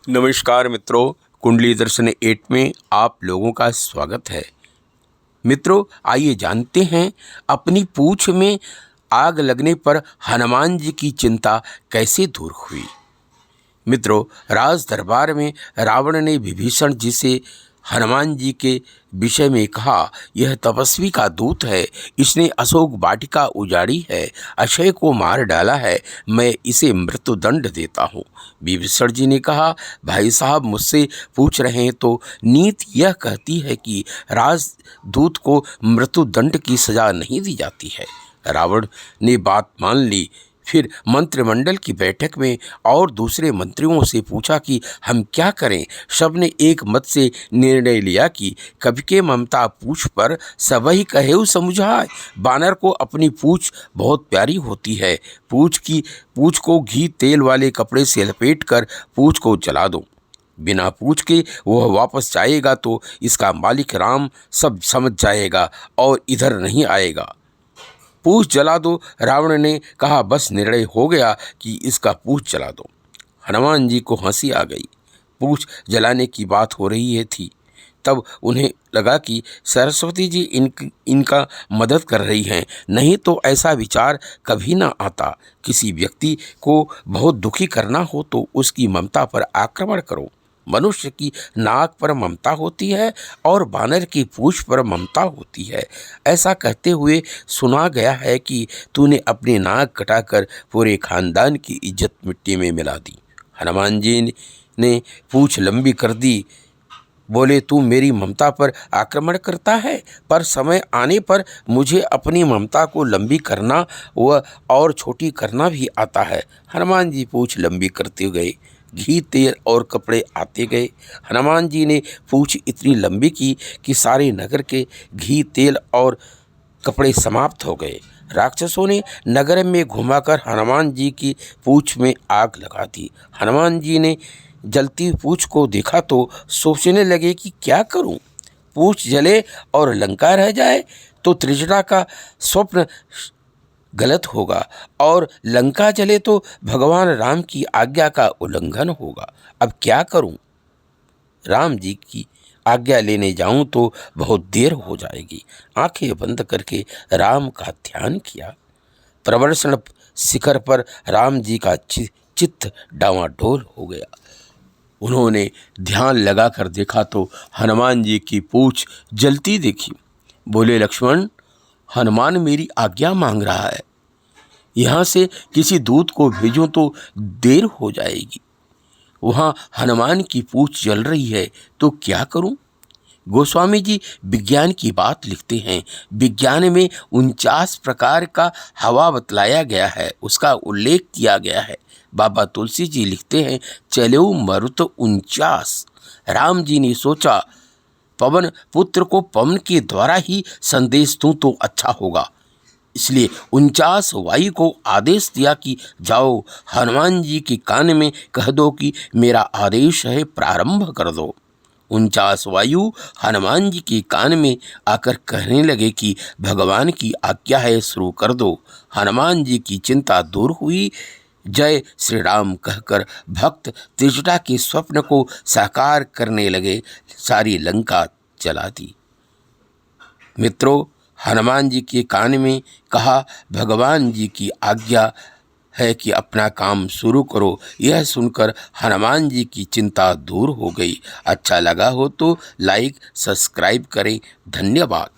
नमस्कार मित्रों, कुंडली दर्शन 8 में आप लोगों का स्वागत है। मित्रों, आइए जानते हैं अपनी पूंछ में आग लगने पर हनुमान जी की चिंता कैसे दूर हुई। मित्रों, राज दरबार में रावण ने विभीषण जी से हनुमान जी के विषय में कहा, यह तपस्वी का दूत है, इसने अशोक वाटिका उजाड़ी है, अक्षय को मार डाला है, मैं इसे मृत्युदंड देता हूँ। विभीषण जी ने कहा, भाई साहब मुझसे पूछ रहे हैं तो नीति यह कहती है कि राजदूत को मृत्युदंड की सजा नहीं दी जाती है। रावण ने बात मान ली। फिर मंत्रिमंडल की बैठक में और दूसरे मंत्रियों से पूछा कि हम क्या करें। सबने एक मत से निर्णय लिया कि कवि के ममता पूछ पर सबही कहेउ समुझाए। बानर को अपनी पूछ बहुत प्यारी होती है। पूछ को घी तेल वाले कपड़े से लपेटकर पूछ को जला दो। बिना पूछ के वह वापस जाएगा तो इसका मालिक राम सब समझ जाएगा और इधर नहीं आएगा। पूछ जला दो। रावण ने कहा, बस निर्णय हो गया कि इसका पूछ जला दो। हनुमान जी को हंसी आ गई। पूछ जलाने की बात हो रही थी। तब उन्हें लगा कि सरस्वती जी इनका मदद कर रही हैं, नहीं तो ऐसा विचार कभी ना आता। किसी व्यक्ति को बहुत दुखी करना हो तो उसकी ममता पर आक्रमण करो। मनुष्य की नाक पर ममता होती है और बानर की पूंछ पर ममता होती है। ऐसा कहते हुए सुना गया है कि तूने अपनी नाक कटाकर पूरे खानदान की इज्जत मिट्टी में मिला दी। हनुमान जी ने पूंछ लंबी कर दी। बोले, तू मेरी ममता पर आक्रमण करता है, पर समय आने पर मुझे अपनी ममता को लंबी करना व और छोटी करना भी आता है। हनुमान जी पूंछ लंबी करते गए। घी तेल और कपड़े आते गए। हनुमान जी ने पूंछ इतनी लंबी की कि सारे नगर के घी तेल और कपड़े समाप्त हो गए। राक्षसों ने नगर में घुमाकर हनुमान जी की पूंछ में आग लगा दी। हनुमान जी ने जलती पूंछ को देखा तो सोचने लगे कि क्या करूं। पूंछ जले और लंका रह जाए तो त्रिजटा का स्वप्न गलत होगा और लंका जले तो भगवान राम की आज्ञा का उल्लंघन होगा। अब क्या करूं? राम जी की आज्ञा लेने जाऊं तो बहुत देर हो जाएगी। आंखें बंद करके राम का ध्यान किया। प्रवर्षण शिखर पर राम जी का चित्त डावाडोल हो गया। उन्होंने ध्यान लगाकर देखा तो हनुमान जी की पूंछ जलती देखी। बोले, लक्ष्मण, हनुमान मेरी आज्ञा मांग रहा है, यहाँ से किसी दूत को भेजूं तो देर हो जाएगी। वहाँ हनुमान की पूंछ जल रही है तो क्या करूं? गोस्वामी जी विज्ञान की बात लिखते हैं। विज्ञान में 49 प्रकार का हवा बतलाया गया है, उसका उल्लेख किया गया है। बाबा तुलसी जी लिखते हैं, चलो मरुत 49। राम जी ने सोचा, पवन पुत्र को पवन के द्वारा ही संदेश दूं तो अच्छा होगा। इसलिए 49 वायु को आदेश दिया कि जाओ हनुमान जी के कान में कह दो कि मेरा आदेश है, प्रारंभ कर दो। 49 वायु हनुमान जी के कान में आकर कहने लगे कि भगवान की आज्ञा है, शुरू कर दो। हनुमान जी की चिंता दूर हुई। जय श्री राम कहकर भक्त त्रिजटा के स्वप्न को साकार करने लगे। सारी लंका जला दी। मित्रों, हनुमान जी के कान में कहा, भगवान जी की आज्ञा है कि अपना काम शुरू करो। यह सुनकर हनुमान जी की चिंता दूर हो गई। अच्छा लगा हो तो लाइक सब्सक्राइब करें। धन्यवाद।